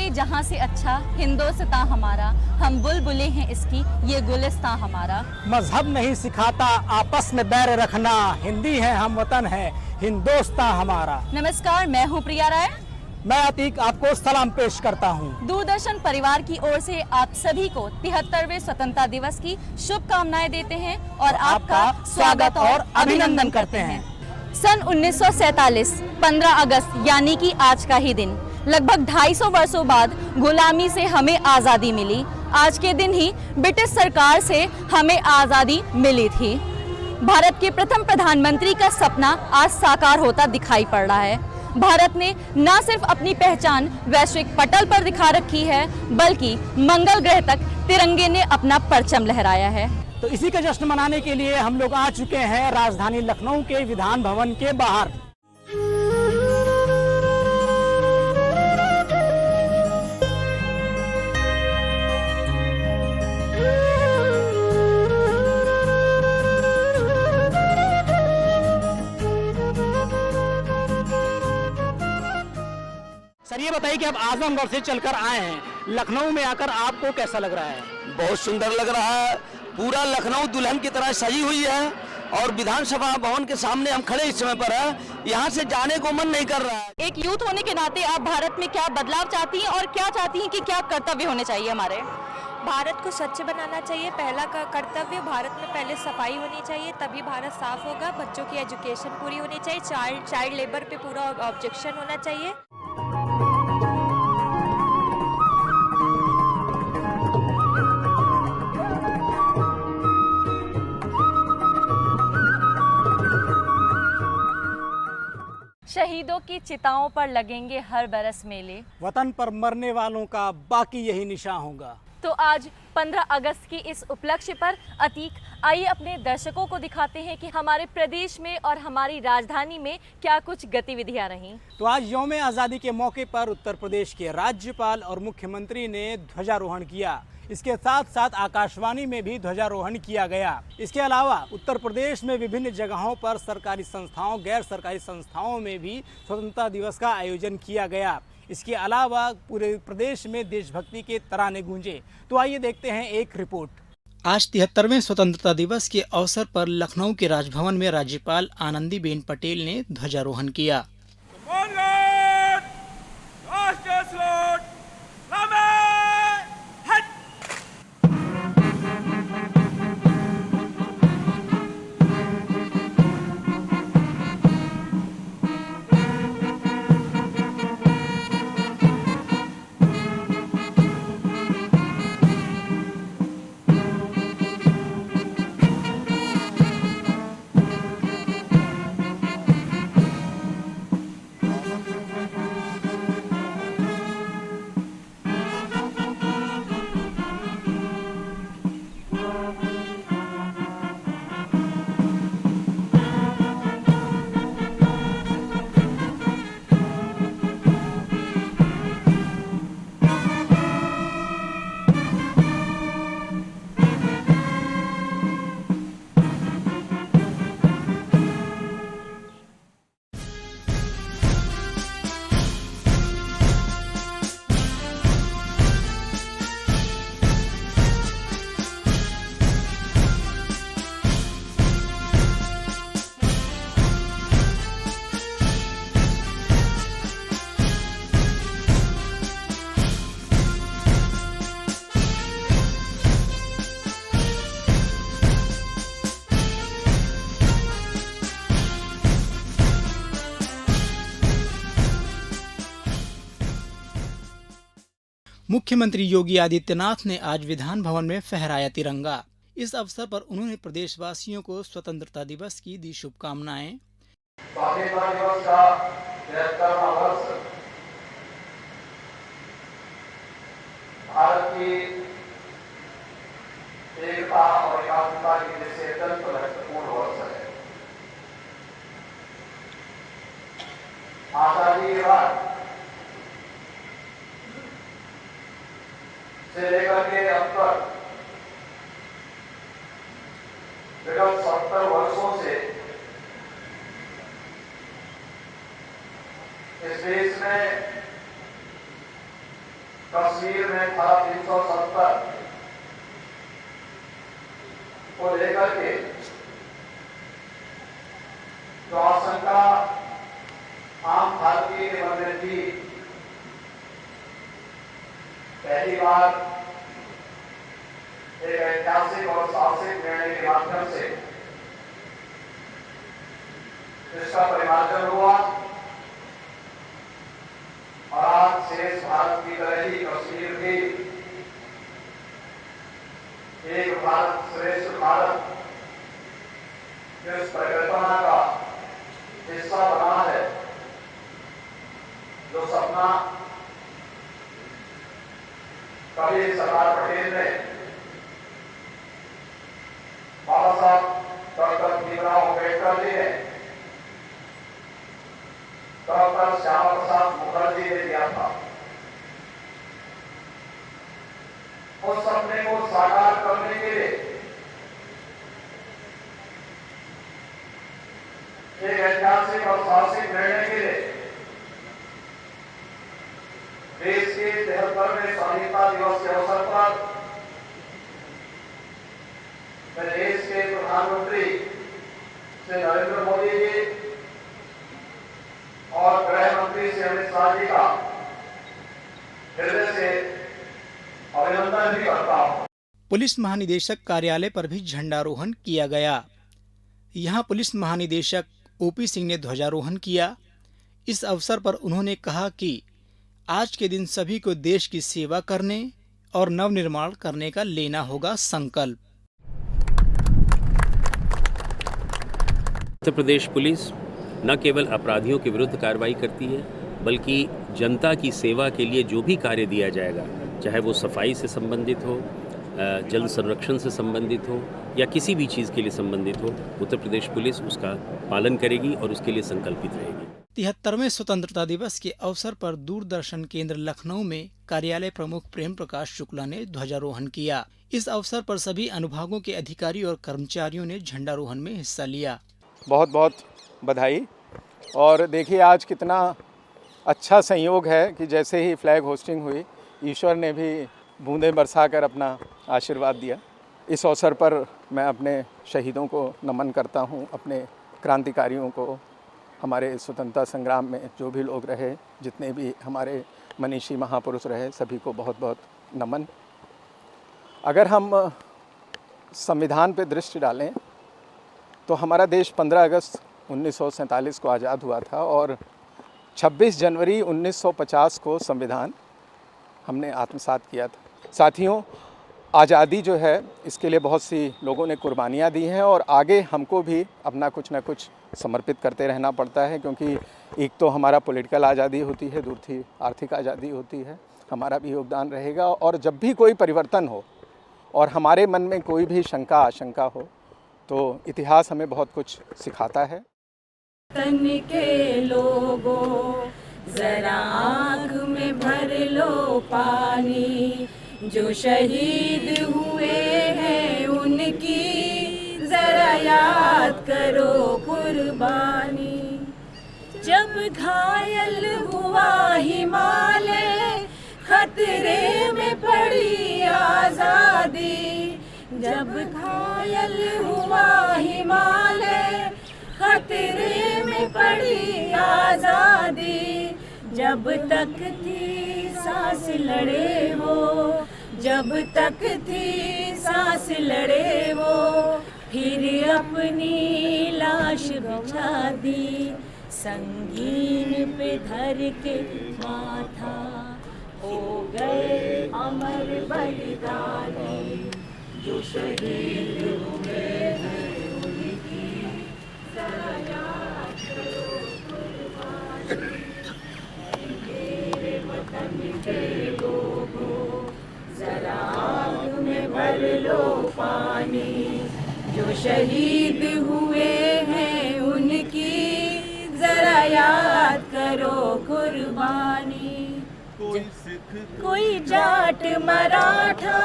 कोई जहां से अच्छा हिंदुस्तान हमारा, हम बुलबुले हैं इसकी ये गुलिस्तान हमारा। मजहब नहीं सिखाता आपस में बैर रखना, हिंदी है हम वतन है हिंदुस्तान हमारा। नमस्कार, मैं हूं प्रिया राय। मैं अतीक आपको सलाम पेश करता हूं। दूरदर्शन परिवार की ओर से आप सभी को 73वें स्वतंत्रता दिवस की शुभकामनाएं देते हैं और आपका स्वागत और अभिनंदन करते हैं। सन 1947 15 अगस्त यानी कि आज का ही दिन, लगभग 250 वर्षों बाद गुलामी से हमें आज़ादी मिली। आज के दिन ही ब्रिटिश सरकार से हमें आज़ादी मिली थी। भारत के प्रथम प्रधानमंत्री का सपना आज साकार होता दिखाई पड़ रहा है। भारत ने न सिर्फ अपनी पहचान वैश्विक पटल पर दिखा रखी है, बल्कि मंगल ग्रह तक तिरंगे ने अपना परचम लहराया है। तो इसी का जश्न मनाने के लिए हम लोग आ चुके हैं राजधानी लखनऊ के विधान भवन के बाहर। सर ये बताइए कि आप आजमगढ़ से चलकर आए हैं, लखनऊ में आकर आपको कैसा लग रहा है? बहुत सुंदर लग रहा है। पूरा लखनऊ दुल्हन की तरह सजी हुई है और विधानसभा भवन के सामने हम खड़े इस समय पर हैं। यहाँ से जाने को मन नहीं कर रहा है। एक यूथ होने के नाते आप भारत में क्या बदलाव चाहती हैं और क्या चाहती हैं कि क्या कर्तव्य होने चाहिए हमारे? भारत को स्वच्छ बनाना चाहिए। पहला का कर्तव्य, भारत में पहले सफाई होनी चाहिए, तभी भारत साफ होगा। बच्चों की एजुकेशन पूरी होनी चाहिए। चाइल्ड लेबर पे पूरा ऑब्जेक्शन होना चाहिए। शहीदों की चिताओं पर लगेंगे हर बरस मेले, वतन पर मरने वालों का बाकी यही निशान होगा। तो आज 15 अगस्त की इस उपलक्ष्य पर अतीक, आइए अपने दर्शकों को दिखाते हैं कि हमारे प्रदेश में और हमारी राजधानी में क्या कुछ गतिविधियां रहीं। तो आज यौम आज़ादी के मौके पर उत्तर प्रदेश के राज्यपाल और मुख्यमंत्री ने ध्वजारोहण किया। इसके साथ साथ आकाशवाणी में भी ध्वजारोहण किया गया। इसके अलावा उत्तर प्रदेश में विभिन्न जगहों पर सरकारी संस्थाओं, गैर सरकारी संस्थाओं में भी स्वतंत्रता दिवस का आयोजन किया गया। इसके अलावा पूरे प्रदेश में देशभक्ति के तराने गूंजे। तो आइए देखते हैं एक रिपोर्ट। आज 73वें स्वतंत्रता दिवस के अवसर पर लखनऊ के राजभवन में राज्यपाल आनंदीबेन पटेल ने ध्वजारोहण किया। मुख्यमंत्री योगी आदित्यनाथ ने आज विधान भवन में फहराया तिरंगा। इस अवसर पर उन्होंने प्रदेशवासियों को स्वतंत्रता दिवस की दी शुभकामनाएं। स्वाधीनता दिवस का 73वां वर्ष भारत की एकता और एकात्मता की दृष्टि से अत्यंत महत्वपूर्ण वर्ष है। आजादी के बाद से लेकर के अब तक विगत 70 वर्षों से इस देश में कश्मीर में धारा 370 को लेकर के जो आशंका आम भारतीय के मन में थी, पहली बार एक ऐतिहासिक और साहसिक निर्णय के माध्यम से इसका परिमार्जन हुआ और आज शेष भारत की तरह ही कश्मीर भी एक भारत श्रेष्ठ भारत इस परिकल्पना का हिस्सा बना है, जो सपना कभी सरदार पटेल ने बाबा साहब डॉक्टर भीमराव अम्बेडकर जी ने, डॉक्टर श्यामा प्रसाद मुखर्जी ने दिया था। उस सपने को साकार करने के लिए एक ऐतिहासिक और साहसिक निर्णय के लिए देश के 73वें स्वाधीनता दिवस के अवसर पर मैं देश के प्रधानमंत्री श्री नरेंद्र मोदी जी और गृह मंत्री श्री अमित शाह जी का हृदय से अभिनंदन भी करता हूं। पुलिस महानिदेशक कार्यालय पर भी झंडारोहण किया गया। यहां पुलिस महानिदेशक ओपी सिंह ने ध्वजारोहण किया। इस अवसर पर उन्होंने कहा कि आज के दिन सभी को देश की सेवा करने और नवनिर्माण करने का लेना होगा संकल्प। उत्तर प्रदेश पुलिस न केवल अपराधियों के विरुद्ध कार्रवाई करती है, बल्कि जनता की सेवा के लिए जो भी कार्य दिया जाएगा, चाहे वो सफाई से संबंधित हो, जल संरक्षण से संबंधित हो या किसी भी चीज़ के लिए संबंधित हो, उत्तर प्रदेश पुलिस उसका पालन करेगी और उसके लिए संकल्पित रहेगी। 73वें स्वतंत्रता दिवस के अवसर पर दूरदर्शन केंद्र लखनऊ में कार्यालय प्रमुख प्रेम प्रकाश शुक्ला ने ध्वजारोहण किया। इस अवसर पर सभी अनुभागों के अधिकारी और कर्मचारियों ने झंडारोहण में हिस्सा लिया। बहुत बहुत बधाई। और देखिए आज कितना अच्छा संयोग है कि जैसे ही फ्लैग होस्टिंग हुई, ईश्वर ने भी बूंदें बरसाकर अपना आशीर्वाद दिया। इस अवसर पर मैं अपने शहीदों को नमन करता हूं, अपने क्रांतिकारियों को, हमारे स्वतंत्रता संग्राम में जो भी लोग रहे, जितने भी हमारे मनीषी महापुरुष रहे, सभी को बहुत बहुत नमन। अगर हम संविधान पे दृष्टि डालें तो हमारा देश 15 अगस्त 1947 को आज़ाद हुआ था और 26 जनवरी 1950 को संविधान हमने आत्मसात किया था। साथियों, आज़ादी जो है इसके लिए बहुत सी लोगों ने कुर्बानियाँ दी हैं और आगे हमको भी अपना कुछ न कुछ समर्पित करते रहना पड़ता है, क्योंकि एक तो हमारा पॉलिटिकल आज़ादी होती है, दूसरी आर्थिक आज़ादी होती है। हमारा भी योगदान रहेगा और जब भी कोई परिवर्तन हो और हमारे मन में कोई भी शंका आशंका हो तो इतिहास हमें बहुत कुछ सिखाता है। तन के लोगों जरा आँख में भर लो पानी, जो शहीद हुए हैं उनकी जरा याद करो कुर्बानी। जब घायल हुआ हिमालय, खतरे में पड़ी आज़ादी। जब घायल हुआ हिमालय, खतरे में पड़ी आज़ादी। जब तक थी सांस लड़े वो, जब तक थी सांस लड़े वो, फिर अपनी लाश बिछा दी संगीन पे धर के माथा। हो गए अमर बलिदानी, जो शहीद हुए हैं उनकी जरा याद करो कुर्बानी। मेरे वतन के लोगों जरा आँख में भर लो पानी, जो शहीद हुए हैं उनकी जरा याद करो कुर्बानी। कोई जाट मराठा,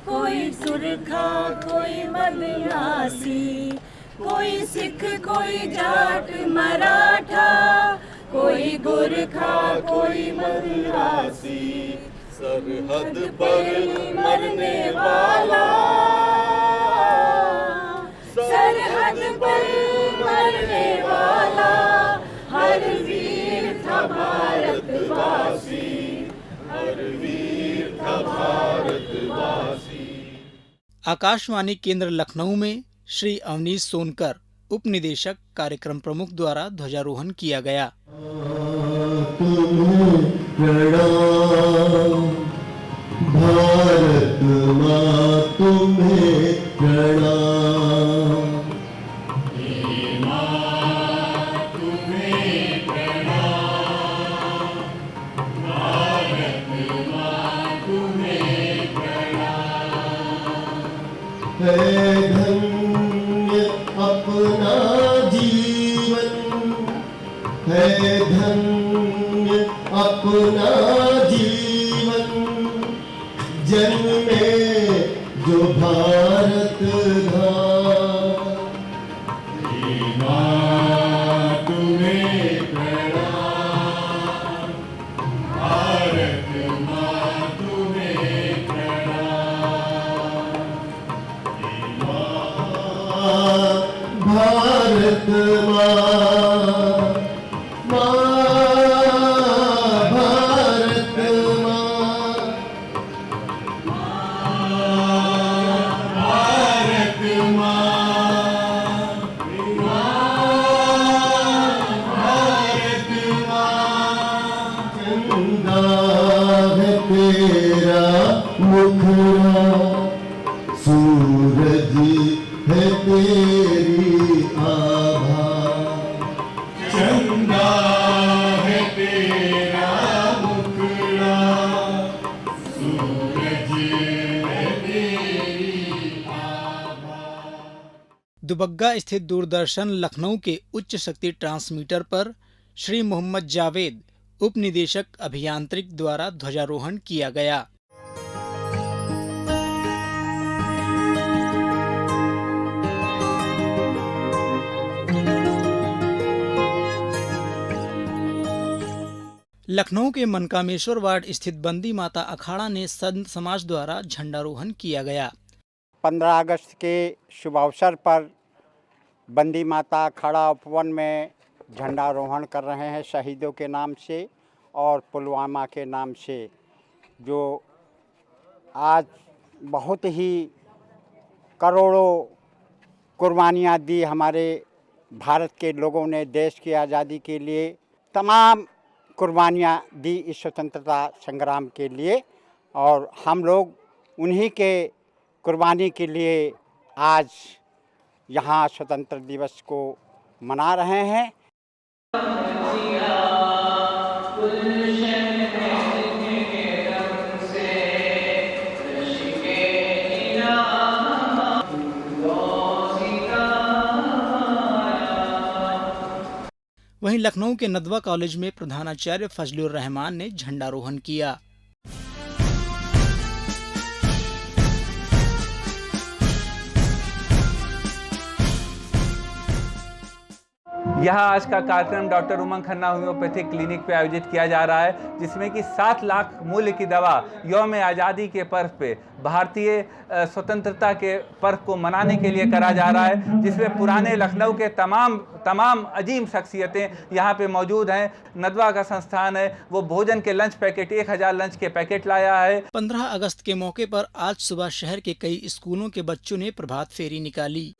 कोई सुरखा, कोई मदयासी, कोई सिख, कोई जाट मराठा, कोई गोरखा, कोई मदयासी। सरहद पर मरने वाला, सरहद पर मरने वाला, हर वीर था भारतवासी, हर वीर था भारतवासी। आकाशवाणी केंद्र लखनऊ में श्री अवनीश सोनकर उप निदेशक कार्यक्रम प्रमुख द्वारा ध्वजारोहण किया गया। तुम्हें प्रणाम भारत माँ, तुम्हें प्रणाम, तुम्हें प्रणाम, भारत माँ तुम्हें प्रणाम। है धन्य अपना जीवन, है धन्य अपना जीवन, जन्मे जो भारत धाम। माँ तुम्हें प्रणाम, भारत माँ तुम्हें प्रणाम, भारत सूरज है तेरी आभा, चंदा है तेरा मुखड़ा, सूरज है तेरी आभा। दुबग्गा स्थित दूरदर्शन लखनऊ के उच्च शक्ति ट्रांसमीटर पर श्री मोहम्मद जावेद उप निदेशक अभियांत्रिक द्वारा ध्वजारोहण किया गया। लखनऊ के मनकामेश्वर वार्ड स्थित बंदी माता अखाड़ा ने संत समाज द्वारा झंडारोहण किया गया। 15 अगस्त के शुभ अवसर पर बंदी माता अखाड़ा उपवन में झंडारोहण कर रहे हैं शहीदों के नाम से और पुलवामा के नाम से, जो आज बहुत ही करोड़ों कुर्बानियाँ दी हमारे भारत के लोगों ने देश की आज़ादी के लिए, तमाम कुर्बानियाँ दी इस स्वतंत्रता संग्राम के लिए, और हम लोग उन्हीं के कुर्बानी के लिए आज यहाँ स्वतंत्र दिवस को मना रहे हैं। वहीं लखनऊ के नदवा कॉलेज में प्रधानाचार्य फजलुर रहमान ने झंडारोहण किया। यह आज का कार्यक्रम डॉक्टर उमंग खन्ना होम्योपैथिक क्लिनिक पे आयोजित किया जा रहा है, जिसमें कि 7 लाख मूल्य की दवा यौम आज़ादी के पर्व पे, भारतीय स्वतंत्रता के पर्व को मनाने के लिए करा जा रहा है, जिसमें पुराने लखनऊ के तमाम अजीम शख्सियतें यहाँ पे मौजूद हैं। नदवा का संस्थान है, वो भोजन के लंच पैकेट 1000 लंच के पैकेट लाया है। 15 अगस्त के मौके पर आज सुबह शहर के कई स्कूलों के बच्चों ने प्रभात फेरी निकाली।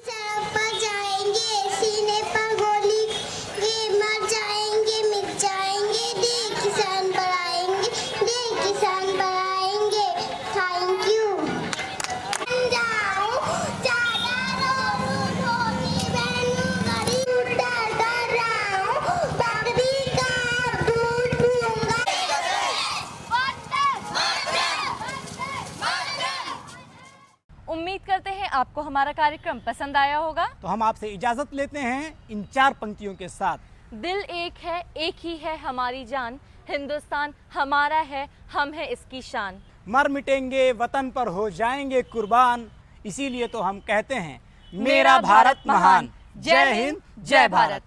उम्मीद करते हैं आपको हमारा कार्यक्रम पसंद आया होगा। तो हम आपसे इजाजत लेते हैं इन 4 पंक्तियों के साथ। दिल एक है, एक ही है हमारी जान, हिंदुस्तान हमारा है, हम है इसकी शान। मर मिटेंगे वतन पर हो जाएंगे कुर्बान, इसीलिए तो हम कहते हैं मेरा भारत महान। जय हिंद, जय भारत।